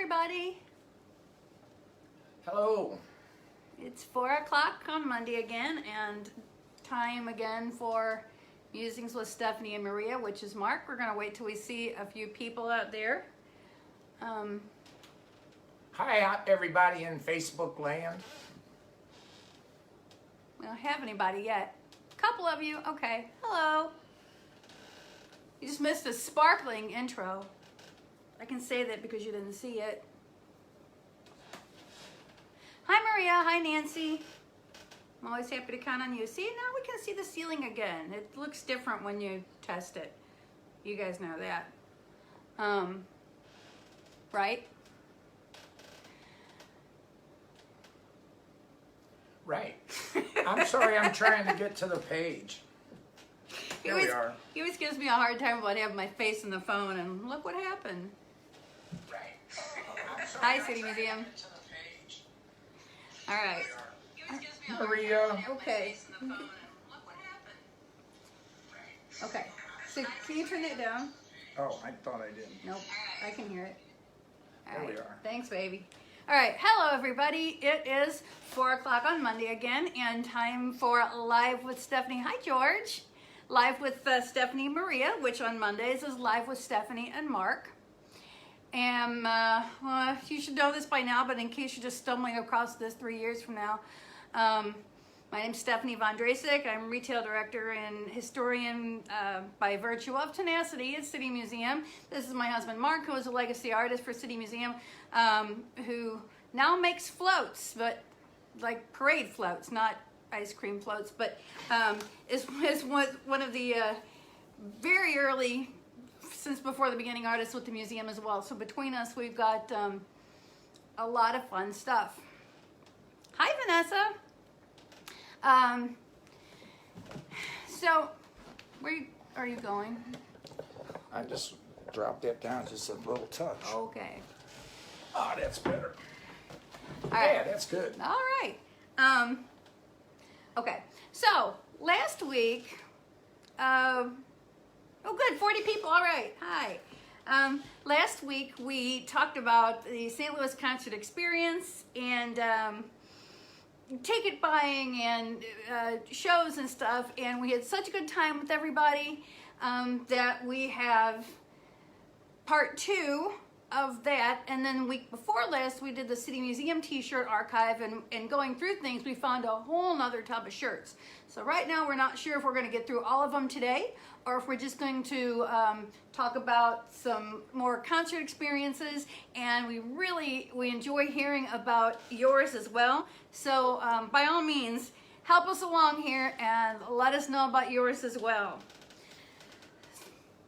everybody. Hello. It's 4 o'clock on Monday again, and time again for Musings with Stephanie and Maria, which is Mark. We're going to wait till we see a few people out there. Hi, everybody in Facebook land. We don't have anybody yet. A couple of you. Okay. Hello. You just missed a sparkling intro. I can say that because you didn't see it. Hi, Maria. Hi, Nancy. I'm always happy to count on you. See, now we can see the ceiling again. It looks different when you test it. You guys know that. Right? Right. I'm sorry, I'm trying to get to the page. Here we are. He always gives me a hard time about having my face in the phone, and look what happened. Right. Hi, City Museum. All right. Maria. Okay. Okay. So can you turn it down? Oh, I thought I didn't. Nope. I can hear it. All There right. we are. Thanks, baby. All right. Hello, everybody. It is 4 o'clock on Monday again, and time for Live with Stephanie. Hi, George. Live with Stephanie and Maria, which on Mondays is Live with Stephanie and Mark. And well, you should know this by now, but in case you're just stumbling across this 3 years from now, my name's Stephanie Von Drasek. I'm retail director and historian by virtue of tenacity at City Museum. This is my husband Mark, who is a legacy artist for City Museum, who now makes floats, but like parade floats, not ice cream floats, but is one of the very early, since before the beginning, artists with the museum as well. So between us, we've got a lot of fun stuff. Hi, Vanessa. So where are you going? I just dropped that down just a little touch. Okay. Oh, that's better. All right. Yeah, that's good. All right. Okay. So last week, oh, good, 40 people. All right. Hi. Last week we talked about the St. Louis concert experience and ticket buying and shows and stuff, and we had such a good time with everybody that we have part 2 of that. And then the week before last, we did the City Museum t-shirt archive, and going through things, we found a whole nother tub of shirts. So right now we're not sure if we're going to get through all of them today, or if we're just going to talk about some more concert experiences. And we enjoy hearing about yours as well. So by all means, help us along here and let us know about yours as well.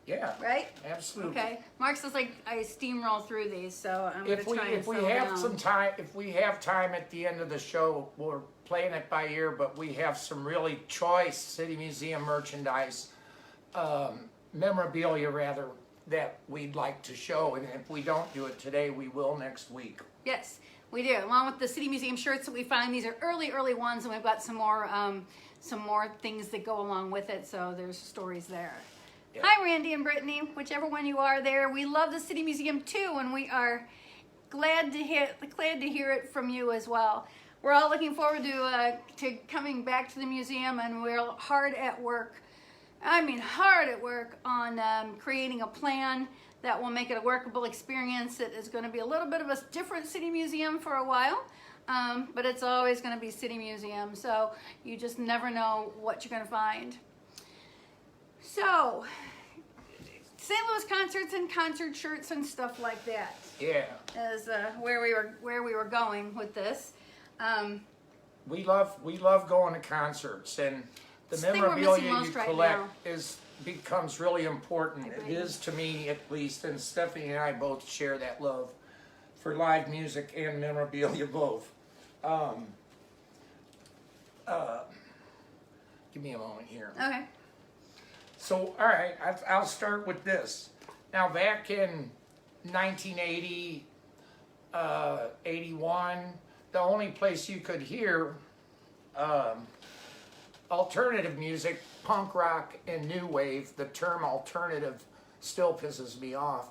Yeah. Right? Absolutely. Okay. Mark says I steamroll through these, so I'm going to try and If we slow have down. some time, if we have time at the end of the show, we're playing it by ear, but we have some really choice City Museum merchandise, memorabilia rather, that we'd like to show. And if we don't do it today, we will next week. Yes, we do. Along with the City Museum shirts that we find, these are early ones, and we've got some more things that go along with it. So there's stories there. Yeah. Hi, Randy and Brittany, whichever one you are there. We love the City Museum too, and we are glad to hear it from you as well. We're all looking forward to coming back to the museum, and we're hard at work. I mean, hard at work on creating a plan that will make it a workable experience. It is going to be a little bit of a different City Museum for a while, but it's always going to be City Museum. So you just never know what you're going to find. So, St. Louis concerts and concert shirts and stuff like that. Yeah. Is where we were going with this. We love going to concerts, and the It's the thing we're memorabilia missing most you right collect now. becomes really important. I It agree. is to me, at least, and Stephanie and I both share that love for live music and memorabilia both. Give me a moment here. Okay. So, all right, I'll start with this. Now, back in 1980, 81, the only place you could hear alternative music, punk rock, and new wave, the term alternative still pisses me off,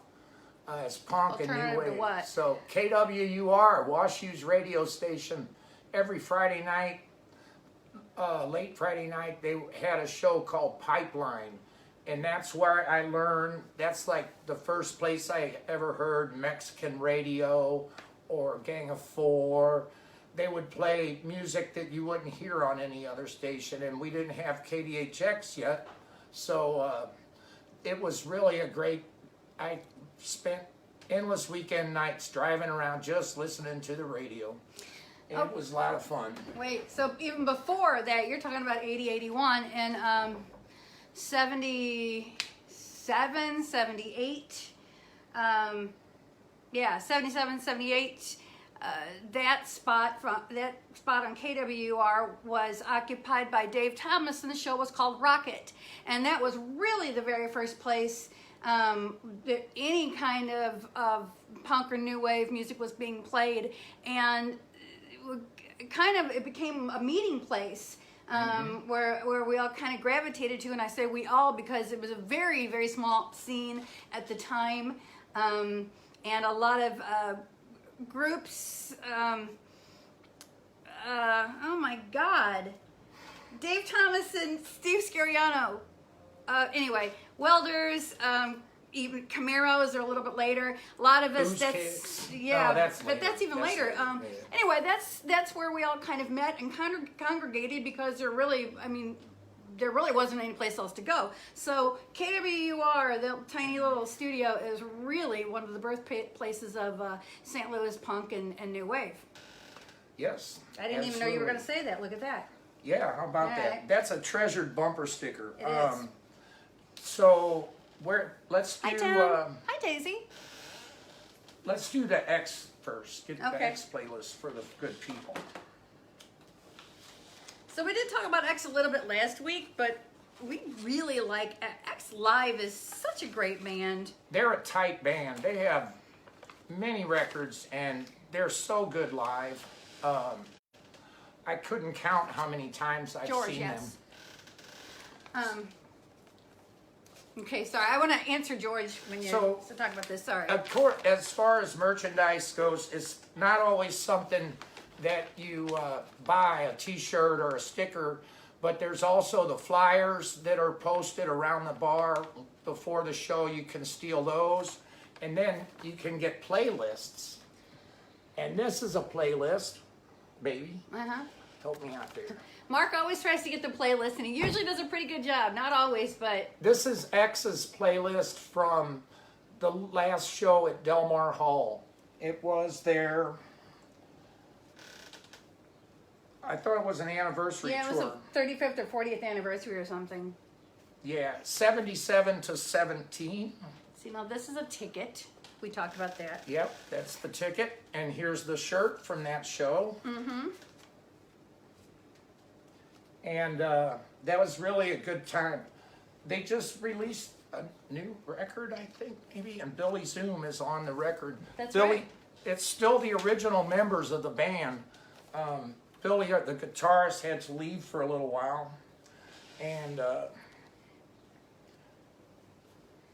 It's punk and new Alternative to wave. what? So KWUR, Washou's radio station, every Friday night, late Friday night, they had a show called Pipeline. And that's where I learned, that's like the first place I ever heard Mexican radio or Gang of Four. They would play music that you wouldn't hear on any other station, and we didn't have KDHX yet. So it was really a great, I spent endless weekend nights driving around just listening to the radio. And it was a lot of fun. Wait, so even before that, you're talking about 80, 81, and 77, 78, 77, 78, that spot on KWR was occupied by Dave Thomas, and the show was called Rocket. And that was really the very first place that any kind of punk or new wave music was being played. And it became a meeting place. Where we all kind of gravitated to, and I say we all because it was a very, very small scene at the time, and a lot of groups. Oh my God, Dave Thomas and Steve Scariano. Anyway, Welders. Even Camaros are a little bit later. A lot of us, Booze that's Kicks. yeah, Oh, that's but later. that's even That's later. later. Anyway, that's where we all kind of met and congregated because there really wasn't any place else to go. So KWUR, the tiny little studio, is really one of the birthplaces of St. Louis punk and new wave. Yes. I didn't even know you were going to absolutely. say that. Look at that. Yeah, how about All that? right. That's a treasured bumper sticker. It is. So let's do Hi, Tom. Hi, Daisy. let's do the X first. Get the Okay. X playlist for the good people. So we did talk about X a little bit last week, but we really like X Live is such a great band. They're a tight band. They have many records and they're so good live. I couldn't count how many times I've George, seen yes. Okay, sorry. I want to answer George when you So- talk about this. Sorry. them. Of course, as far as merchandise goes, it's not always something that you buy, a t-shirt or a sticker, but there's also the flyers that are posted around the bar before the show. You can steal those, and then you can get playlists. And this is a playlist, baby. Uh-huh. Help me out there. Mark always tries to get the playlist, and he usually does a pretty good job. Not always, but This is X's playlist from the last show at Del Mar Hall. It was their, I thought it was an anniversary yeah, it tour. was a 35th or 40th anniversary or something. Yeah, 77 to 17. See, now this is a ticket. We talked about that. Yep, that's the ticket. And here's the shirt from that show. Mm-hmm. And that was really a good time. They just released a new record, I think, maybe, and Billy Zoom is on the record. That's Billy, right. It's still the original members of the band. Billy, the guitarist, had to leave for a little while. And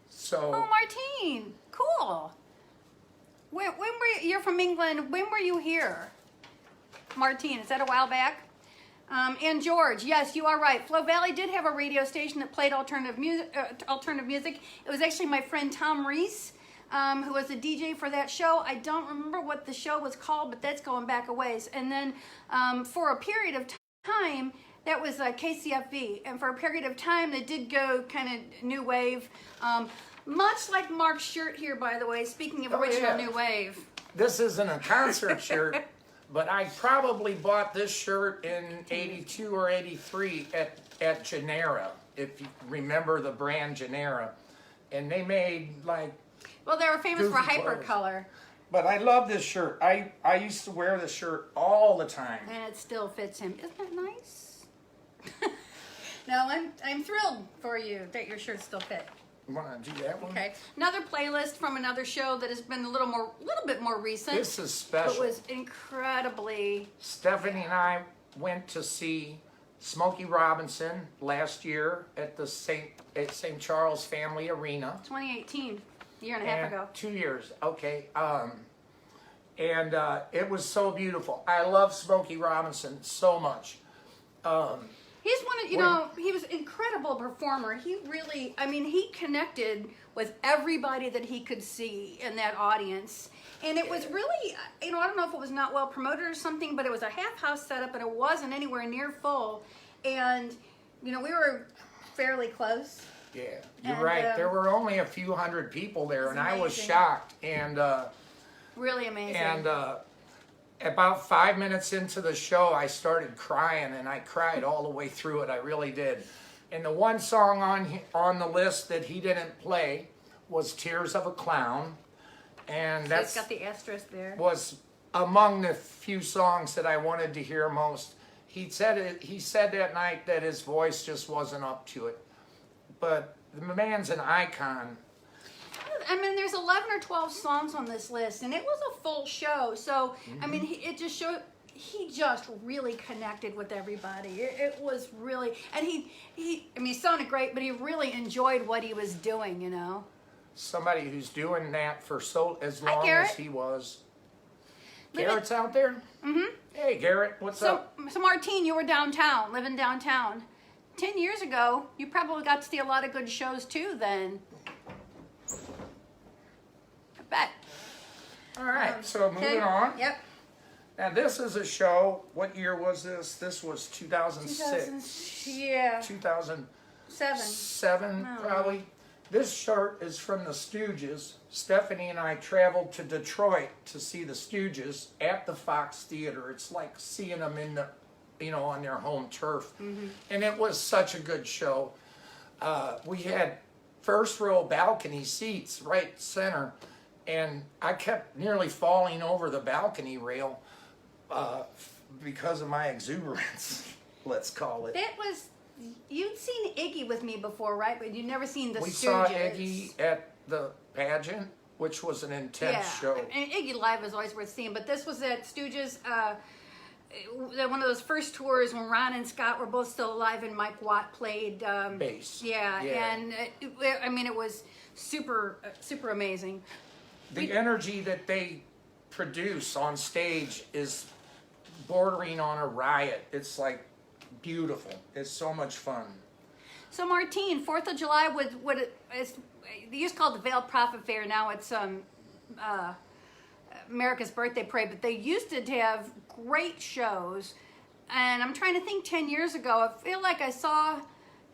so... Oh, Martine, cool. When were you're from England? When were you here, Martine? Is that a while back? And George, yes, you are right. Flo Valley did have a radio station that played alternative music. It was actually my friend Tom Reese, who was the DJ for that show. I don't remember what the show was called, but that's going back a ways. And then for a period of time, that was KCFV. And for a period of time, they did go kind of new wave. Much like Mark's shirt here, by the way, speaking of original yeah. new wave. This isn't a concert shirt, but I probably bought this shirt in 82 or 83 at Genera, if you remember the brand Genera. And they made like, Well, they were famous for Goofy clothes. hypercolor, but I love this shirt. I used to wear this shirt all the time. and it still fits him. Isn't that nice? No, I'm thrilled for you that your shirt still fit. You want to do that one? Okay, another playlist from another show that has been a little bit more recent. This is But special. was incredibly. Stephanie and I went to see Smokey Robinson last year at the St. Charles Family Arena. 2018. Year and a half ago. 2 years, okay. And it was so beautiful. I love Smokey Robinson so much. He's one of, you know, he was an incredible performer. He really, I mean, he connected with everybody that he could see in that audience. And it was really, you know, I don't know if it was not well promoted or something, but it was a half house setup and it wasn't anywhere near full. And, you know, we were fairly close. Yeah, you're right. There were only a few hundred people there, and I was shocked. And really amazing. And about 5 minutes into the show, I started crying, and I cried all the way through it. I really did. And the one song on the list that he didn't play was "Tears of a Clown," and So that's it's got the asterisk there. was among the few songs that I wanted to hear most. He said that night that his voice just wasn't up to it. But the man's an icon. I mean, there's 11 or 12 songs on this list, and it was a full show. So, I mean, it just showed he just really connected with everybody. It was really, and I mean, he sounded great, but he really enjoyed what he was doing, you know. Somebody who's doing that for as Hi, long Garrett. as he was. Garrett's out there? Mm-hmm. Hey, Garrett, what's up? So, Martine, you were downtown, living downtown. 10 years ago, you probably got to see a lot of good shows too then. I bet. All right, so moving on. Yep. Now, this is a show. What year was this? This was 2006. Yeah. 2007, Seven. probably. This shirt is from the Stooges. Stephanie and I traveled to Detroit to see the Stooges at the Fox Theater. It's like seeing them in the, you know, on their home turf. Mm-hmm. And it was such a good show. We had first row balcony seats right center, and I kept nearly falling over the balcony rail because of my exuberance, let's call it. That was, you'd seen Iggy with me before, right? But you'd never seen the We Stooges. saw Iggy at the pageant, which was an intense show. And Iggy live is always worth seeing, but this was at Stooges, one of those first tours when Ron and Scott were both still alive and Mike Watt played Bass. Yeah, and I mean, it was super amazing. The energy that they produce on stage is bordering on a riot. It's like beautiful. It's so much fun. So Martine, 4th of July with what they used to call it the Veiled Prophet Fair. Now it's America's Birthday Parade, but they used to have great shows. And I'm trying to think 10 years ago, I feel like I saw,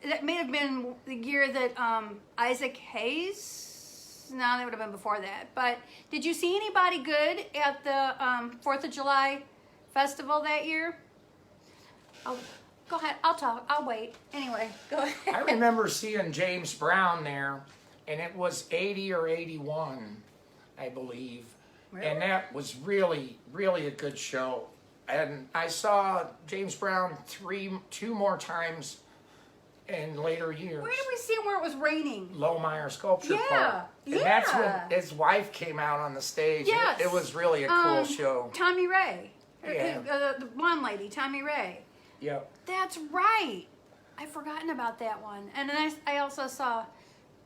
that may have been the year that Isaac Hayes, no, that would have been before that. But did you see anybody good at the 4th of July festival that year? Oh, go ahead, I'll talk, I'll wait. Anyway, go ahead. I remember seeing James Brown there, and it was 80 or 81, I believe. Really? And that was really, really a good show. And I saw James Brown two more times in later years. Where did we see him where it was raining? Lohmeyer Sculpture Yeah, Park. And that's when his wife came out on the stage. Yes. It was really a cool show. Tommy Ray. Yeah. The blonde lady, Tommy Ray. Yep. That's right. I've forgotten about that one. And then I also saw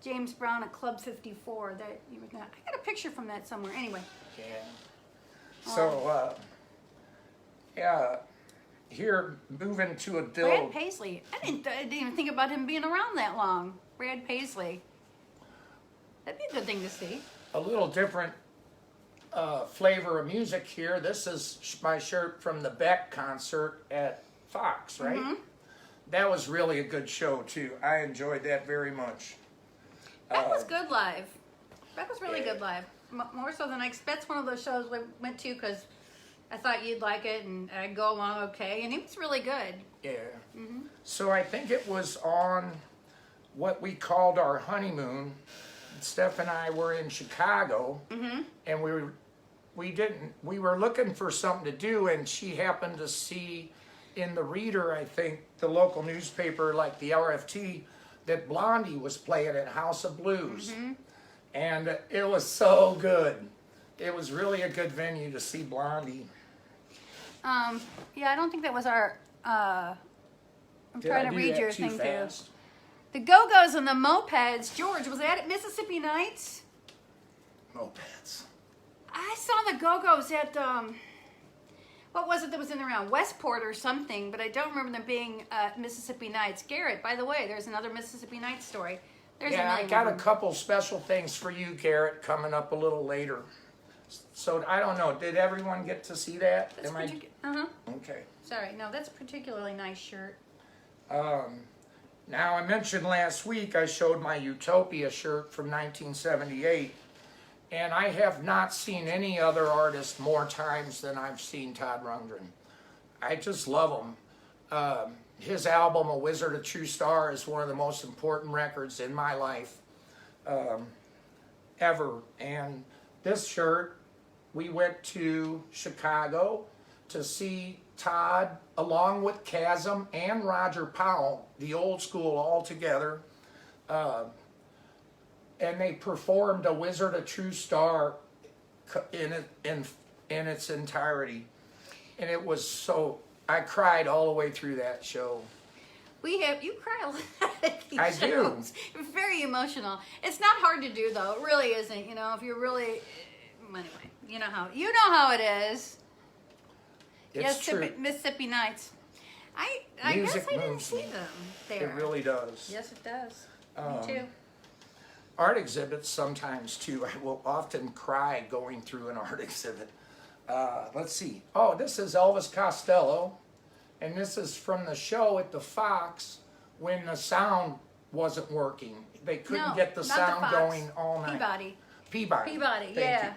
James Brown at Club 54. That you were not. I got a picture from that somewhere. Anyway. Yeah. So, yeah, here, moving to a Brad Paisley. I didn't even think about him being around that long. Brad Paisley. That'd be a good thing to see. a little different flavor of music here. This is my shirt from the Beck concert at Fox, right? Mm-hmm. That was really a good show, too. I enjoyed that very much. That was good live. That was really yeah. good live. More so than I expect. That's one of those shows we went to because I thought you'd like it and I'd go along okay. And it was really good. Yeah. Mm-hmm. So I think it was on what we called our honeymoon. Steph and I were in Chicago, Mm-hmm. and we were looking for something to do, and she happened to see in the Reader, I think, the local newspaper, like the RFT, that Blondie was playing at House of Blues. Mm-hmm. And it was so good. It was really a good venue to see Blondie. Yeah, I don't think that was our. I'm trying to read your thing too. The Go-Go's and the Mopeds. George, was that at Mississippi Nights? mopeds. I saw the Go-Go's at, what was it that was in around Westport or something, but I don't remember them being Mississippi Nights. Garrett, by the way, there's another Mississippi Nights story. There's Yeah, I million got of a them. couple special things for you, Garrett, coming up a little later. So I don't know, did everyone get to see that? That's Am I? uh-huh. Okay. Sorry, no, that's a particularly nice shirt. Now, I mentioned last week I showed my Utopia shirt from 1978, and I have not seen any other artist more times than I've seen Todd Rundgren. I just love him. His album, A Wizard, A True Star, is one of the most important records in my life ever. And this shirt, we went to Chicago to see Todd, along with Chasm and Roger Powell, the old school all together. And they performed A Wizard, A True Star in its entirety. And it was so, I cried all the way through that show. You cry a lot at these I shows. do. It's very emotional. It's not hard to do though. It really isn't. You know, if you're really, anyway, you know how it is. It's true. Mississippi Nights. I Music guess I didn't moves see me. them there. It really does. Yes, it does. Me too. Art exhibits sometimes too. I will often cry going through an art exhibit. Let's see. Oh, this is Elvis Costello. And this is from the show at the Fox when the sound wasn't working. They couldn't No, get the not the sound Fox. going all night. Peabody. Thank Yeah. you.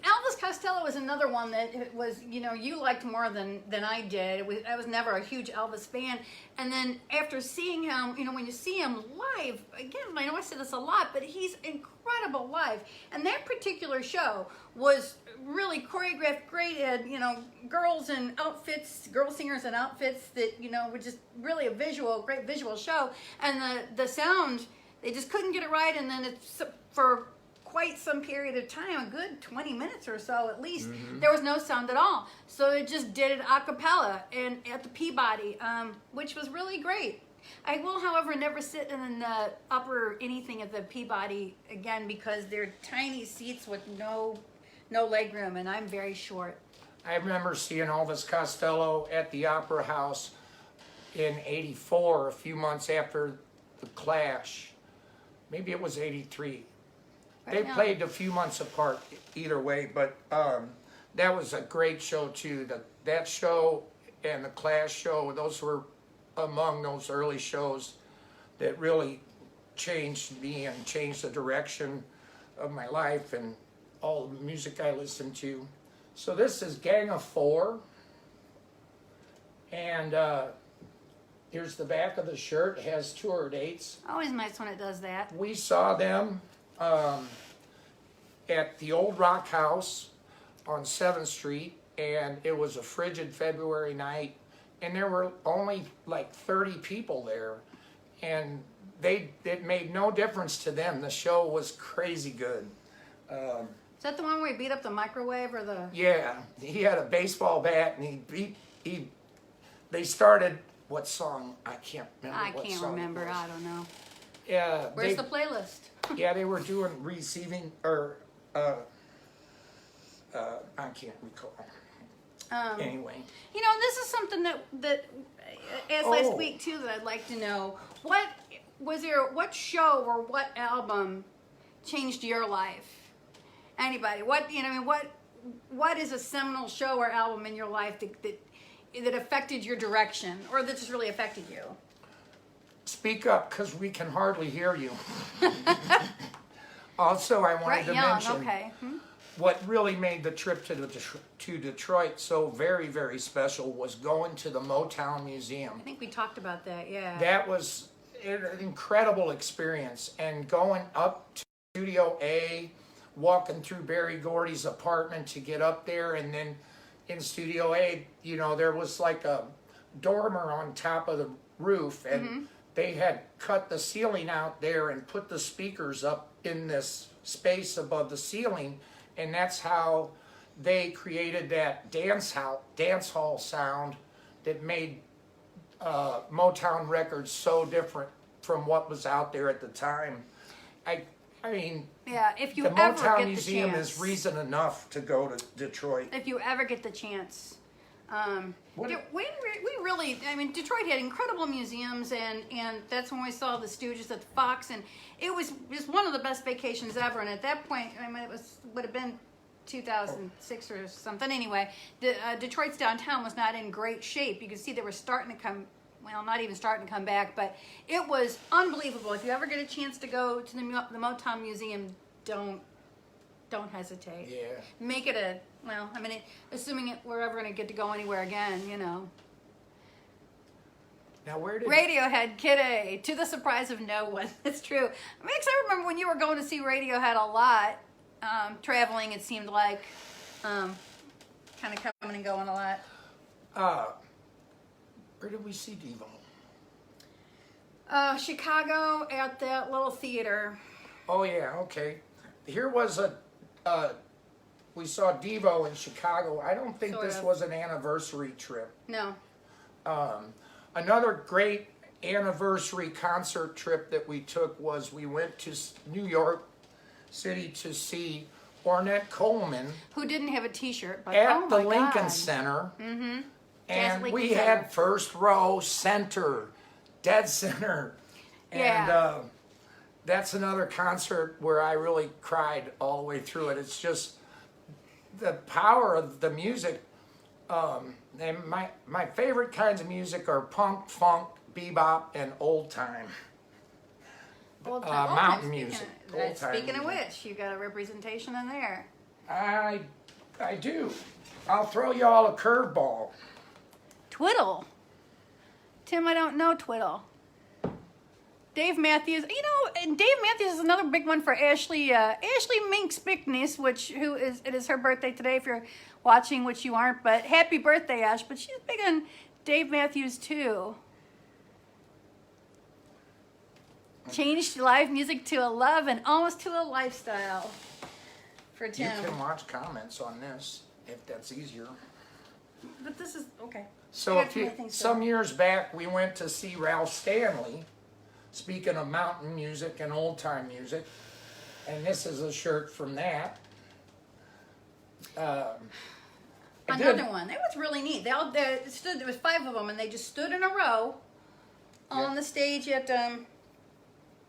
Elvis Costello was another one that it was, you liked more than I did. I was never a huge Elvis fan. And then after seeing him, when you see him live, again, I know I said this a lot, but he's incredible live. And that particular show was really choreographed great. It had, girls in outfits, girl singers in outfits that, were just really a great visual show. And the sound, they just couldn't get it right. And then it's for quite some period of time, a good 20 minutes or so at least, there was no sound at all. So it just did it a cappella and at the Peabody, which was really great. I will, however, never sit in the upper anything at the Peabody again because they're tiny seats with no leg room, and I'm very short. I remember seeing Elvis Costello at the Opera House in '84, a few months after the Clash. Maybe it was '83. They played a few months apart either way, but that was a great show too. That show and the Clash show, those were among those early shows that really changed me and changed the direction of my life and all the music I listened to. So this is Gang of Four, and here's the back of the shirt. It has tour dates. Always nice when it does that. We saw them at the old Rock House on 7th Street, and it was a frigid February night, and there were only like 30 people there, and it made no difference to them. The show was crazy good. Is that the one where he beat up the microwave or the... Yeah, he had a baseball bat, and they started, what song? I can't remember I what can't song it remember. was. I don't know. Yeah, Where's the playlist? yeah, they were doing receiving, or I can't recall. Anyway. This is something that as last week too, that I'd like to know. What show or what album changed your life? Anybody? What is a seminal show or album in your life that affected your direction or that just really affected you? Speak up, because we can hardly hear you. Also, I wanted to mention what really made the trip to Detroit so very, very special was going to the Motown Museum. I think we talked about that, yeah. That was an incredible experience, and going up to Studio A, walking through Barry Gordy's apartment to get up there, and then in Studio A, there was like a dormer on top of the roof, and they had cut the ceiling out there and put the speakers up in this space above the ceiling, and that's how they created that dance hall sound that made Motown records so different from what was out there at the time. I mean, Yeah, if you the ever Motown get Museum the chance. is reason enough to go to Detroit. If you ever get the chance. What- We really, I mean, Detroit had incredible museums, and that's when we saw the Stooges at the Fox, and it was just one of the best vacations ever. And at that point, I mean, would have been 2006 or something. Anyway, Detroit's downtown was not in great shape. You could see they were starting to come. Well, not even starting to come back, but it was unbelievable. If you ever get a chance to go to the Motown Museum, don't hesitate. Yeah. Make it a, well, I mean, assuming we're ever going to get to go anywhere again, you know. Now, where did Radiohead, Kid A, to the surprise of no one. It's true. I mean, 'cause I remember when you were going to see Radiohead a lot, traveling, it seemed like, kind of coming and going a lot. where did we see Devo? Chicago at that little theater. Oh yeah, okay. Here was we saw Devo in Chicago. I don't think Sort this of. was an anniversary trip. No. Another great anniversary concert trip that we took was we went to New York City to see Ornette Coleman Who didn't have a T-shirt, but at oh the my Lincoln God. Center. Mm-hmm. And Lincoln we Center. had first row, center, dead center. Yeah. And that's another concert where I really cried all the way through it. It's just the power of the music. And my favorite kinds of music are punk, funk, bebop, and old time. Old mountain speaking music. of- Old time Speaking of music. which, you got a representation in there. I do. I'll throw you all a curveball. Twiddle. Tim, I don't know Twiddle. Dave Matthews, you know, and Dave Matthews is another big one for Ashley. Ashley Minx Bickness, it is her birthday today. If you're watching, which you aren't, but happy birthday, Ash. But she's big on Dave Matthews too. Changed live music to a love and almost to a lifestyle. For You Tim, can watch comments on this if that's easier. but this is okay. So I got too many things to some years back, we went to see Ralph Stanley. Speaking of mountain music and old time music, and this is a shirt from that. Another one. That was really neat. They stood. There was 5 of them, and they just stood in a row on the stage at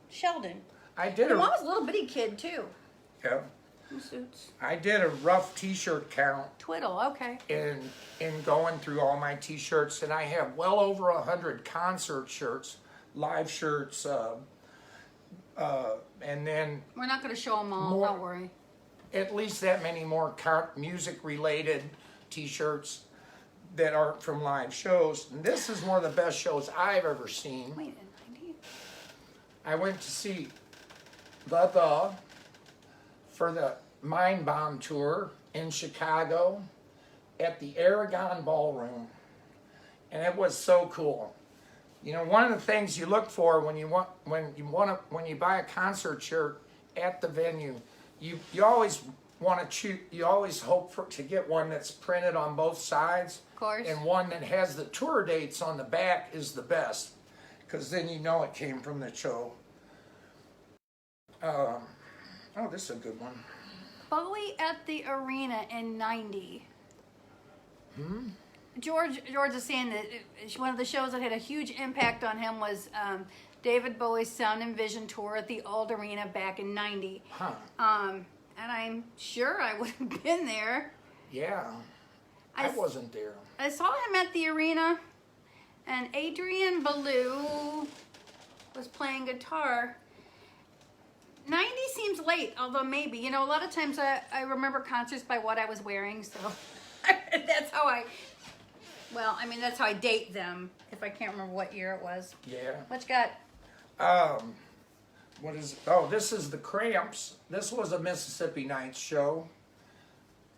Sheldon. I did And a one was a little bitty kid too. yeah, In suits. I did a rough T-shirt count Twiddle. Okay. in going through all my T-shirts, and I have well over 100 concert shirts, live shirts, and then We're not going to show them all. More- Don't worry. at least that many more music-related T-shirts that aren't from live shows. And this is one of the best shows I've ever seen. Wait, in 90? I went to see the for the Mind Bomb tour in Chicago at the Aragon Ballroom, and it was so cool. You know, one of the things you look for when you buy a concert shirt at the venue, you always want to choose. You always hope to get one that's printed on both sides, Of course. and one that has the tour dates on the back is the best, because then you know it came from the show. Oh, this is a good one. Bowie at the arena in 90. George is saying that one of the shows that had a huge impact on him was David Bowie's Sound and Vision tour at the old arena back in 90. Huh. And I'm sure I would have been there. Yeah. I I wasn't there. I saw him at the arena, and Adrian Belew was playing guitar. 90 seems late, although maybe. You know, a lot of times I remember concerts by what I was wearing, so that's how that's how I date them, if I can't remember what year it was. Yeah. What you got? What is? Oh, this is the Cramps. This was a Mississippi Nights show,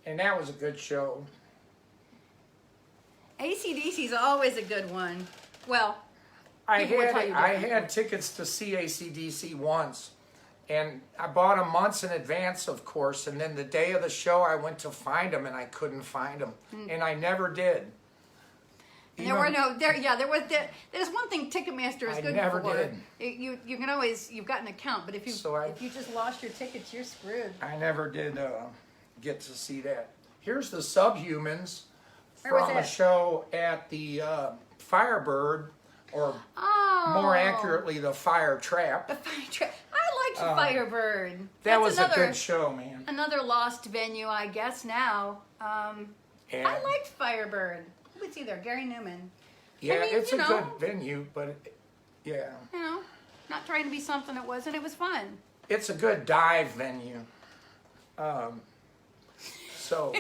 and that was a good show. AC/DC's always a good one. Well, I People would tell you had different. tickets to see AC/DC once, and I bought them months in advance, of course. And then the day of the show, I went to find them, and I couldn't find them, and I never did. And there were no there. Yeah, there's one thing Ticketmaster is I good never for. did. You can always you've got an account, but if you So if you just lost your tickets, you're screwed. I never did get to see that. Here's the Subhumans Where was from a that? show at the Firebird, or Oh, more accurately, the Fire Trap. the Fire Trap. I liked Firebird. That That's was a good show, man. Another lost venue, I guess now. Yeah. I liked Firebird. Who was he there? Gary Newman. Yeah, I mean, it's you a know. good venue, but yeah, You know, not trying to be something it wasn't. It was fun. it's a good dive venue. So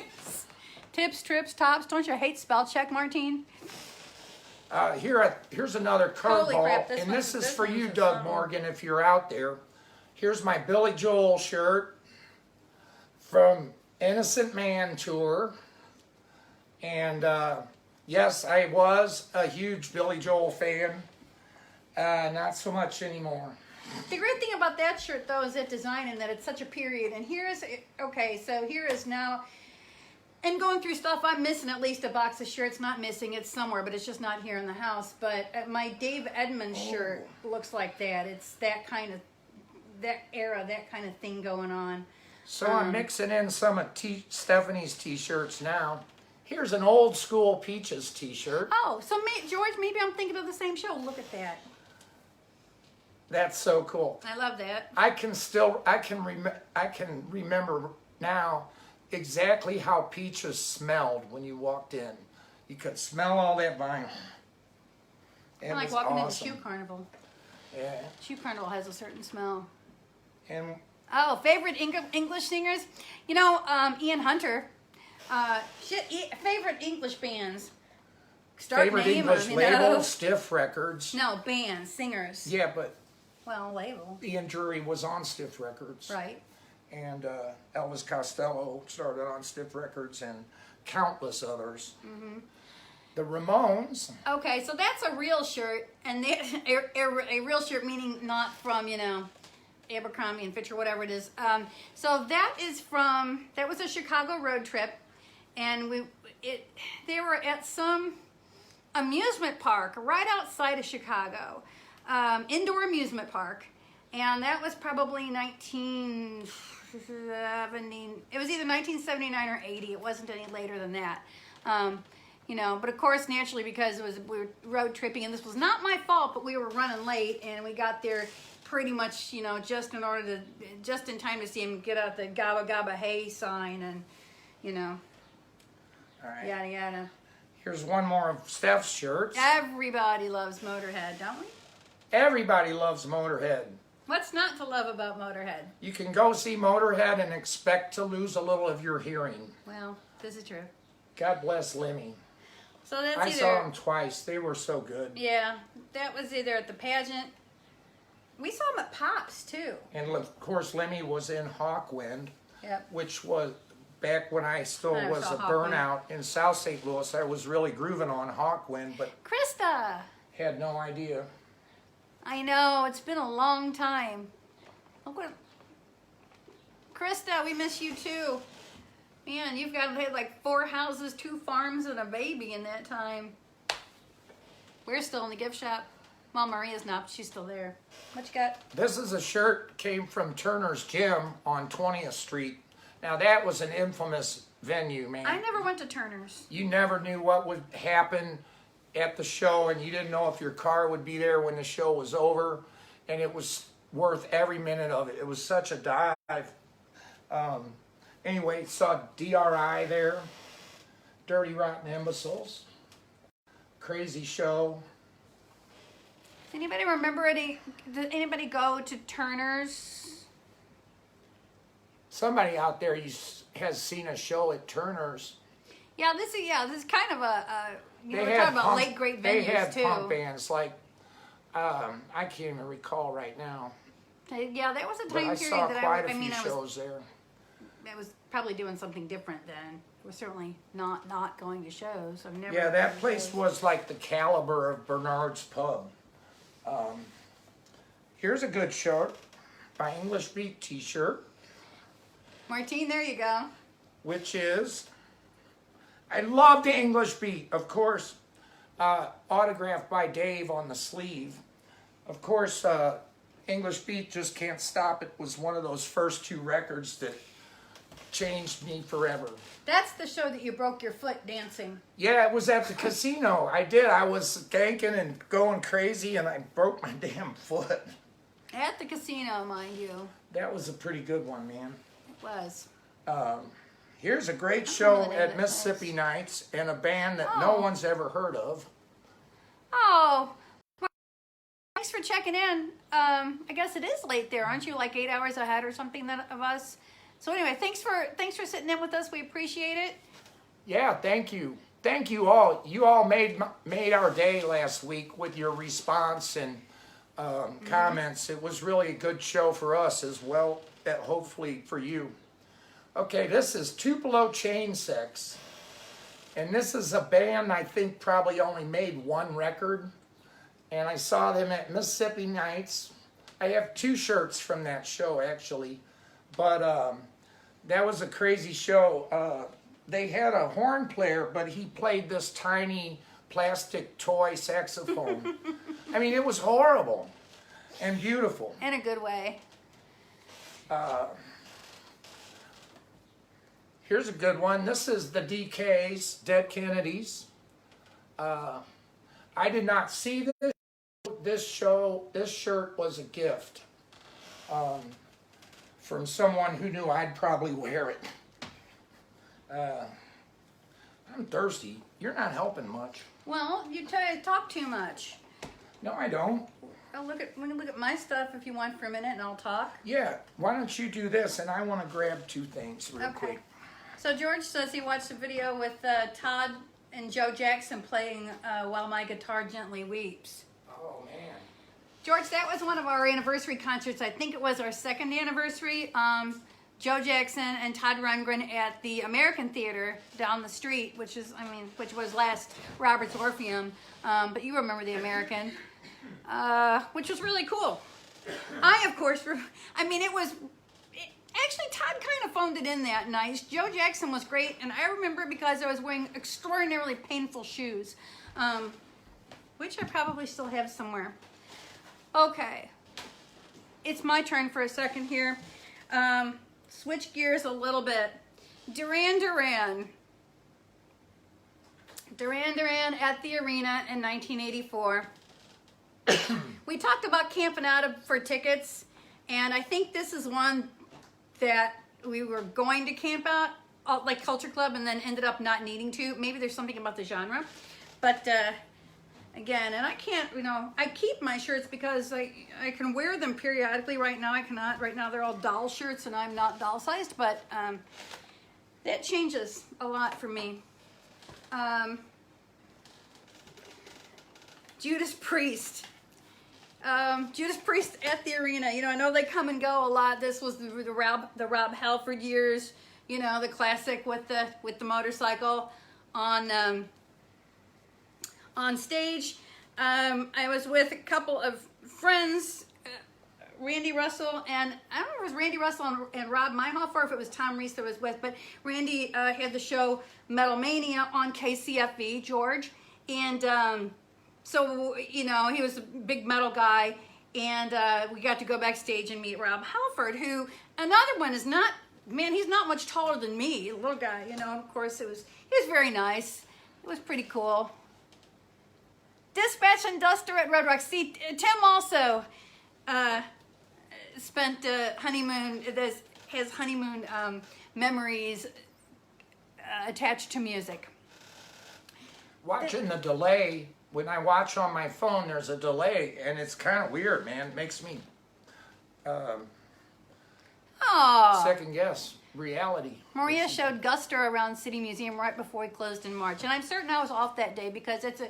Tips, trips, tops. Don't you hate spell check, Martine? here's another Holy crap, curveball, this and one's- this is this for one's you, a Doug something. Morgan, if you're out there. Here's my Billy Joel shirt from Innocent Man Tour. And yes, I was a huge Billy Joel fan. Not so much anymore. The great thing about that shirt, though, is that design and that it's such a period. And here's, okay, so here is now, and going through stuff, I'm missing at least a box of shirts. Not missing, it's somewhere, but it's just not here in the house. But my Dave Edmunds shirt looks like that. It's that kind of, that era, that kind of thing going on. So I'm mixing in some of Stephanie's t-shirts now. Here's an old school Peaches t-shirt. Oh, so George, maybe I'm thinking of the same show. Look at that. That's so cool. I love that. I can remember now exactly how Peaches smelled when you walked in. You could smell all that vinyl. It I like was walking awesome. into Shoe Carnival. Yeah. Shoe Carnival has a certain smell. And Oh, favorite English singers? You know, Ian Hunter. Favorite English bands. Start favorite name English them, you label, know? Stiff Records. No, bands, singers. Yeah, but Well, label. Ian Drury was on Stiff Records. Right. And Elvis Costello started on Stiff Records, and countless others. Mm-hmm. The Ramones. Okay, so that's a real shirt, and a real shirt meaning not from, you know, Abercrombie and Fitch or whatever it is. So that was a Chicago road trip, and they were at some amusement park right outside of Chicago, indoor amusement park, and that was probably 1970. It was either 1979 or 80. It wasn't any later than that. You know, but of course, naturally, because we were road tripping, and this was not my fault, but we were running late, and we got there pretty much, you know, just in time to see him get out the Gabba Gabba Hey sign, and, you know, All right. yada yada. Here's one more of Steph's shirts. Everybody loves Motorhead, don't we? Everybody loves Motorhead. What's not to love about Motorhead? You can go see Motorhead and expect to lose a little of your hearing. Well, this is true. God bless Lemmy. So that's I either, saw them twice. They were so good. yeah, that was either at the pageant. We saw him at Pops, too. And of course, Lemmy was in Hawkwind, Yep. which was back when I still I was saw a Hawkwind. burnout in South St. Louis. I was really grooving on Hawkwind, but Krista! had no idea. I know, it's been a long time. Look what... Krista, we miss you too. Man, you've got had like 4 houses, 2 farms, and a baby in that time. We're still in the gift shop. Well, Maria's not, but she's still there. What you got? This is a shirt came from Turner's Gym on 20th Street. Now that was an infamous venue, man. I never went to Turner's. You never knew what would happen at the show, and you didn't know if your car would be there when the show was over, and it was worth every minute of it. It was such a dive. Anyway, saw DRI there, Dirty Rotten Imbeciles, crazy show. Does anybody remember did anybody go to Turner's? Somebody out there has seen a show at Turner's. Yeah, this is kind of a you know, They we're had talking about punk- late great venues They had too. punk bands like, I can't even recall right now. Yeah, that was a But time I period saw that quite a I few mean, shows there. I was probably doing something different then. We're certainly not going to shows. I've never. Yeah, gone that to place shows. was like the caliber of Bernard's Pub. Here's a good shirt, my English Beat t-shirt, Martine, there you go. which is, I love the English Beat, of course. autographed by Dave on the sleeve. Of course, English Beat Just Can't Stop It was one of those first 2 records that changed me forever. That's the show that you broke your foot dancing. Yeah, it was at the casino. I did. I was ganking and going crazy, and I broke my damn foot. At the casino, mind you. That was a pretty good one, man. It was. Here's a great show at Mississippi Nights, and a band that no one's ever heard of. Oh, well, thanks for checking in. I guess it is late there, aren't you? Like 8 hours ahead or something of us. So anyway, thanks for sitting in with us. We appreciate it. Yeah, thank you all. You all made our day last week with your response and comments. It was really a good show for us as well, hopefully for you. Okay, this is Tupelo Chain Sex, and this is a band I think probably only made 1 record, and I saw them at Mississippi Nights. I have 2 shirts from that show actually, but that was a crazy show. They had a horn player, but he played this tiny plastic toy saxophone. I mean, it was horrible and beautiful. In a good way. Here's a good one. This is the DKs, Dead Kennedys. I did not see this show. This shirt was a gift from someone who knew I'd probably wear it. I'm thirsty. You're not helping much. Well, you talk too much. No, I don't. We can look at my stuff if you want for a minute, and I'll talk. Yeah, why don't you do this, and I want to grab 2 things real quick. So George says he watched a video with Todd and Joe Jackson playing While My Guitar Gently Weeps. Oh, man. George, that was one of our anniversary concerts. I think it was our 2nd anniversary. Joe Jackson and Todd Rundgren at the American Theater down the street, which was last Robert's Orpheum. But you remember the American, which was really cool. Actually, Todd kind of phoned it in that night. Joe Jackson was great, and I remember it because I was wearing extraordinarily painful shoes, which I probably still have somewhere. Okay, it's my turn for a second here. Switch gears a little bit. Duran Duran at the arena in 1984. We talked about camping out for tickets, and I think this is one that we were going to camp out, like Culture Club, and then ended up not needing to. Maybe there's something about the genre. But again, and I can't, I keep my shirts because I can wear them periodically. Right now I cannot. Right now they're all doll shirts and I'm not doll sized, but that changes a lot for me. Judas Priest. Judas Priest at the arena. I know they come and go a lot. This was the Rob Halford years. The classic with the motorcycle on stage. I was with a couple of friends, Randy Russell, and I don't know if it was Randy Russell and Rob Meinhoff or if it was Tom Reese that was with, but Randy had the show Metal Mania on KCFV, George, and so, he was a big metal guy, and we got to go backstage and meet Rob Halford, who, another one is not, man, he's not much taller than me, a little guy, of course, he was very nice. It was pretty cool. Dispatch and Duster at Red Rock. See, Tim also spent his honeymoon memories attached to music. Watching the delay, when I watch on my phone, there's a delay, and it's kind of weird, man. It makes me second guess reality. Maria showed Guster around City Museum right before he closed in March, and I'm certain I was off that day because that's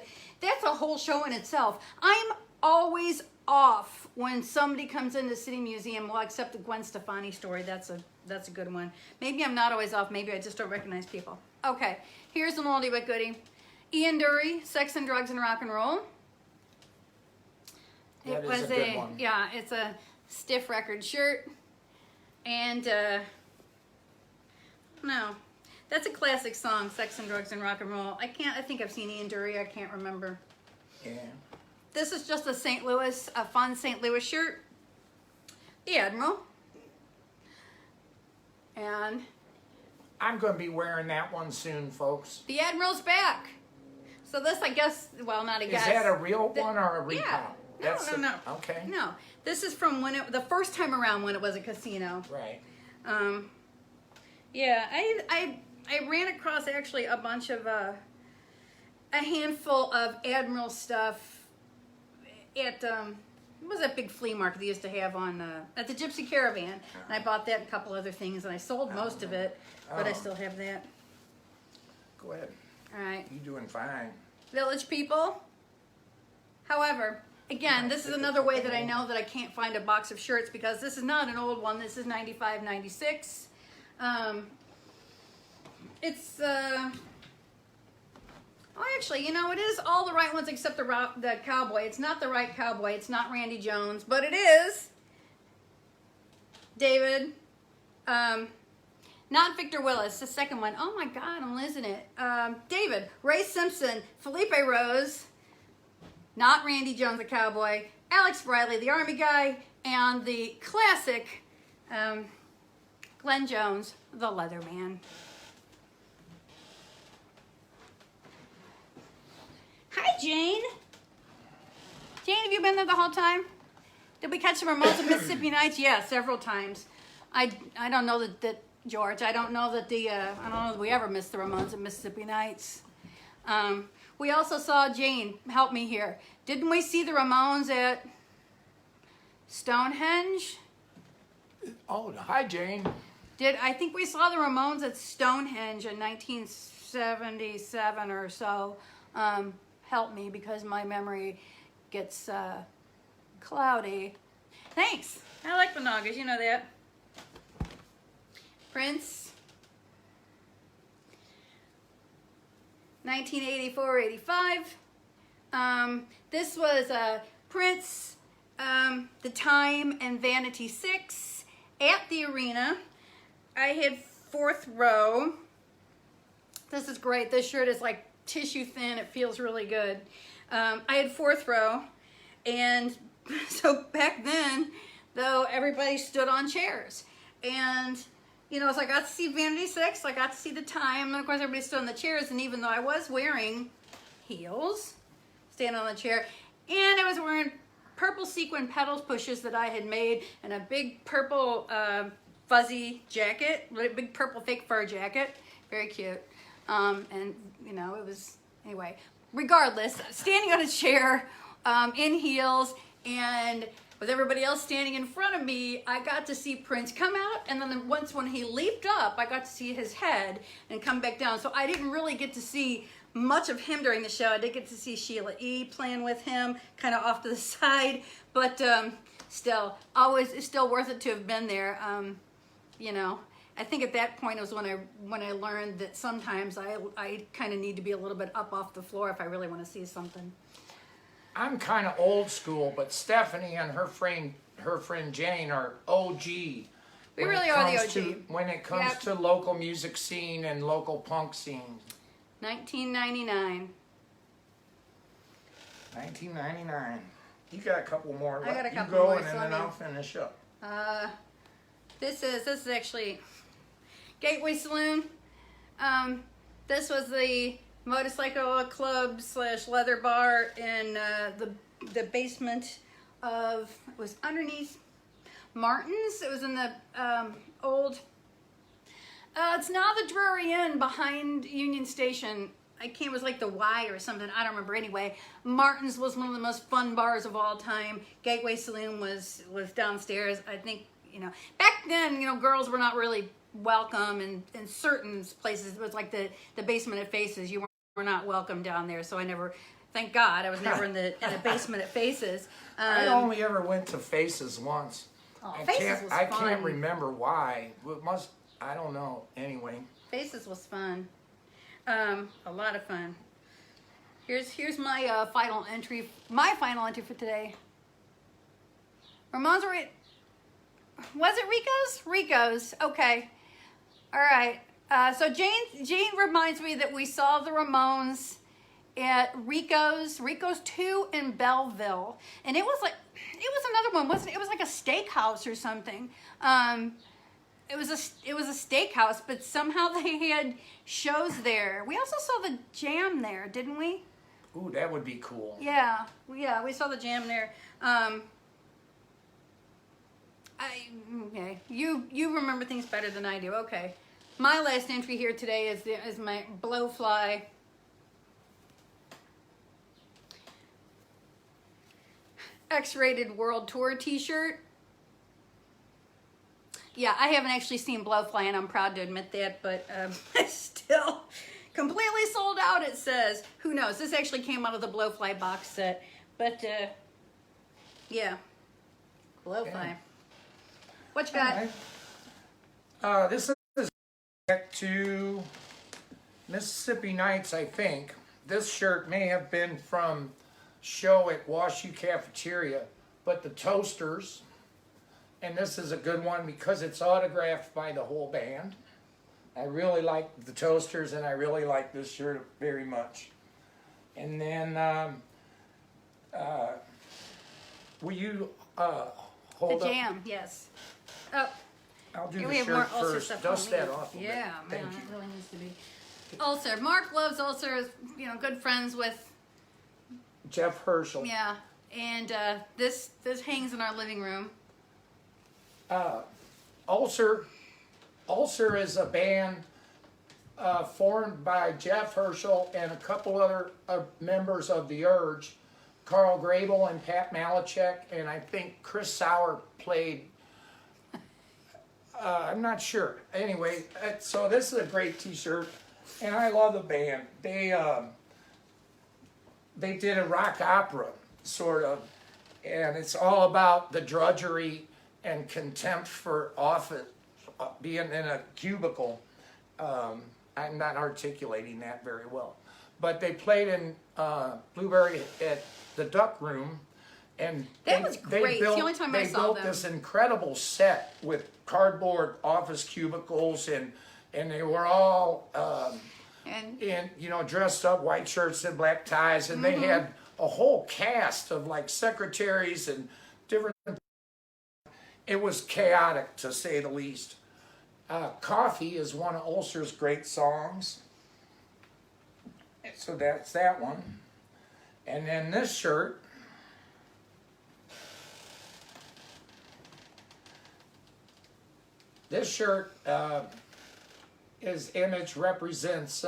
a whole show in itself. I'm always off when somebody comes into City Museum, well, except the Gwen Stefani story. That's a good one. Maybe I'm not always off. Maybe I just don't recognize people. Okay, here's an oldie but goodie. Ian Dury, Sex and Drugs and Rock and Roll. That is a good one. Yeah, it's a stiff record shirt. And, no. That's a classic song, Sex and Drugs and Rock and Roll. I think I've seen Ian Dury, I can't remember. Yeah. This is just a fun St. Louis shirt. The Admiral. And I'm going to be wearing that one soon, folks. the Admiral's back. So this, I guess, well, not a guess. Is that a real one or a repop? Yeah. No. Okay. No. This is from the first time around when it was a casino. Right. Yeah, I ran across actually a bunch of, a handful of Admiral stuff at, what was that big flea market they used to have on, at the Gypsy Caravan. And I bought that and a couple other things, and I sold most of it, but I still have that. Go ahead. All right. You're doing fine. Village People. However, again, this is another way that I know that I can't find a box of shirts because this is not an old one. This is 95, 96. It's, oh, actually, you know, it is all the right ones except the cowboy. It's not the right cowboy. It's not Randy Jones, but it is David. Not Victor Willis, the second one. Oh my God, I'm losing it. David, Ray Simpson, Felipe Rose, not Randy Jones, the cowboy, Alex Briley, the army guy, and the classic Glenn Jones, the Leatherman. Hi, Jane. Jane, have you been there the whole time? Did we catch the Ramones of Mississippi Nights? Yeah, several times. I don't know that George, I don't know that I don't know that we ever missed the Ramones of Mississippi Nights. We also saw, Jane, help me here. Didn't we see the Ramones at Stonehenge? Oh, hi, Jane. I think we saw the Ramones at Stonehenge in 1977 or so. Help me because my memory gets cloudy. Thanks. I like Monagas, you know that. Prince. 1984-85. This was Prince, The Time, and Vanity 6 at the arena. I had 4th row. This is great. This shirt is like tissue thin. It feels really good. I had 4th row. And so back then, though, everybody stood on chairs. And, you know, so I got to see Vanity 6. I got to see The Time. And, of course, everybody stood on the chairs. And even though I was wearing heels, standing on the chair, and I was wearing purple sequin pedals pushes that I had made and a big purple fuzzy jacket, big purple fake fur jacket. Very cute. And, you know, it was, anyway, regardless, standing on a chair in heels and with everybody else standing in front of me, I got to see Prince come out, and then once when he leaped up, I got to see his head and come back down. So I didn't really get to see much of him during the show. I did get to see Sheila E. playing with him, kind of off to the side, but still, it's still worth it to have been there. You know, I think at that point it was when I learned that sometimes I kind of need to be a little bit up off the floor if I really want to see something. I'm kind of old school, but Stephanie and her friend Jane are OG. We really are the OG. When it comes to local music scene and local punk scene. 1999. 1999. You got a couple more. I got a couple you go more, and then I'll finish up. This is actually Gateway Saloon. This was the motorcycle club / leather bar in the basement of, it was underneath Martin's. It was in the old, it's now the Drury Inn behind Union Station. It was like the Y or something, I don't remember. Anyway, Martin's was one of the most fun bars of all time. Gateway Saloon was downstairs. I think, you know, back then, you know, girls were not really welcome in certain places. It was like the basement at Faces. You were not welcome down there, so I never, thank God, I was never in the basement at Faces. I only ever went to Faces once. Oh, Faces was fun. I can't remember why. It must, I don't know. Anyway. Faces was fun. A lot of fun. Here's my final entry. My final entry for today. Ramones were, was it Rico's? Rico's. Okay. All right. So Jane reminds me that we saw the Ramones at Rico's 2 in Belleville, and it was another one, wasn't it? It was like a steakhouse or something. It was a steakhouse, but somehow they had shows there. We also saw the Jam there, didn't we? Ooh, that would be cool. Yeah, we saw the Jam there. Okay, you remember things better than I do. Okay, my last entry here today is my Blowfly X-Rated World Tour T-shirt. Yeah, I haven't actually seen Blowfly, and I'm proud to admit that, but it's still completely sold out, it says. Who knows? This actually came out of the Blowfly box set, but yeah, Blowfly. Yeah. What you got? Right. This is back to Mississippi Nights, I think. This shirt may have been from show at WashU Cafeteria, but the Toasters, and this is a good one because it's autographed by the whole band. I really like the Toasters, and I really like this shirt very much. And then, will you hold The up? Jam, yes. Oh, I'll do here the we have more shirt ulcer first. stuff. Dust on me. that off a bit. Yeah, man, Thank it you. really needs to be. Ulcer. Mark loves Ulcer. Is, good friends with. Jeff Herschel. Yeah, and this hangs in our living room. Ulcer is a band formed by Jeff Herschel and a couple other members of the Urge, Carl Grable and Pat Malachek, and I think Chris Sauer played. I'm not sure. Anyway, so this is a great T-shirt, and I love the band. They did a rock opera, sort of, and it's all about the drudgery and contempt for office, being in a cubicle. I'm not articulating that very well. But they played in Blueberry at the Duck Room, and That was great. It's the only time I saw They built them. this incredible set with cardboard office cubicles, and they were all dressed up, white shirts and black ties, and they had a whole cast of like secretaries and different. It was chaotic, to say the least. Coffee is one of Ulcer's great songs. So that's that one. And then this shirt. This shirt, his image represents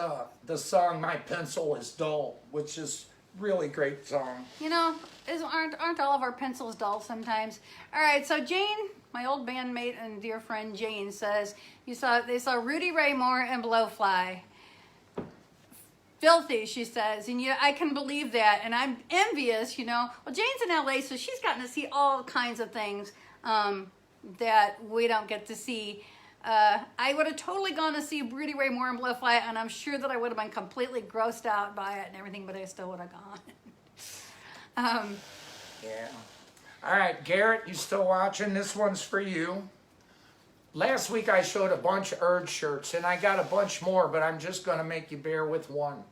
the song My Pencil is Dull, which is really great song. Aren't all of our pencils dull sometimes? All right, so Jane, my old bandmate and dear friend Jane, says they saw Rudy Ray Moore and Blowfly. Filthy, she says, and I can believe that, and I'm envious. Well, Jane's in LA, so she's gotten to see all kinds of things that we don't get to see. I would have totally gone to see Rudy Ray Moore and Blowfly, and I'm sure that I would have been completely grossed out by it and everything, but I still would have gone. Yeah. All right, Garrett, you still watching? This one's for you. Last week I showed a bunch of Urge shirts, and I got a bunch more, but I'm just going to make you bear with one.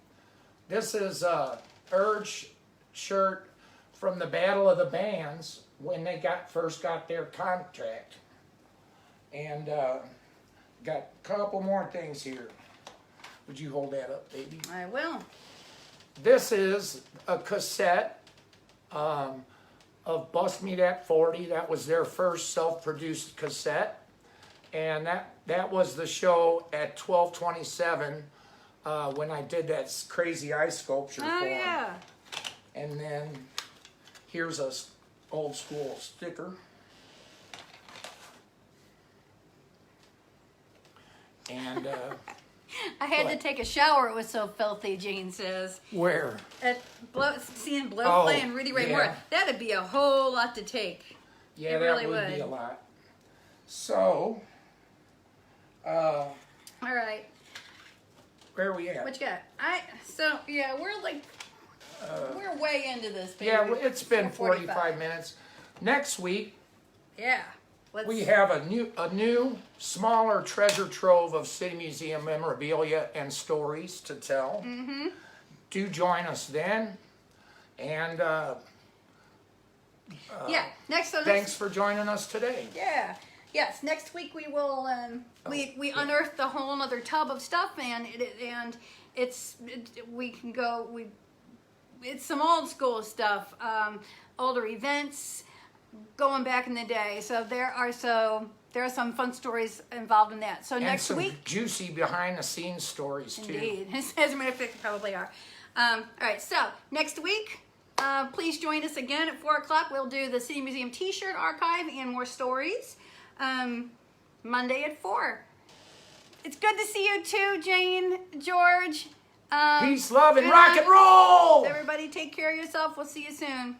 This is a Urge shirt from the Battle of the Bands when they first got their contract. And got a couple more things here. Would you hold that up, baby? I will. This is a cassette of Bust Me That 40. That was their first self-produced cassette. And that was the show at 1227 when I did that crazy ice sculpture for them. Yeah. And then here's a old school sticker. And I had to take a shower. It was so filthy, Jane says. where? Seeing Blowfly and Rudy Ray Moore, yeah. that'd be a whole lot to take. Yeah, It that really would be would. a lot. So, All right. where are we at? What you got? We're way into this, baby. Yeah, it's been 4:45. 45 minutes. Next week, Yeah. We have a new, smaller treasure trove of City Museum memorabilia and stories to tell. Mm-hmm. Do join us then. And thanks for joining us today. Yeah. Yes. Next week we will we unearth the whole other tub of stuff, and it's some old school stuff, older events, going back in the day. So there are some fun stories involved in that. So next week, juicy behind the scenes stories too. Indeed, as a matter of fact, probably are. All right. So next week. Please join us again at 4 o'clock. We'll do the City Museum T-shirt archive and more stories. Monday at 4. It's good to see you too, Jane, George. Peace, love, and rock and roll! Everybody take care of yourself. We'll see you soon.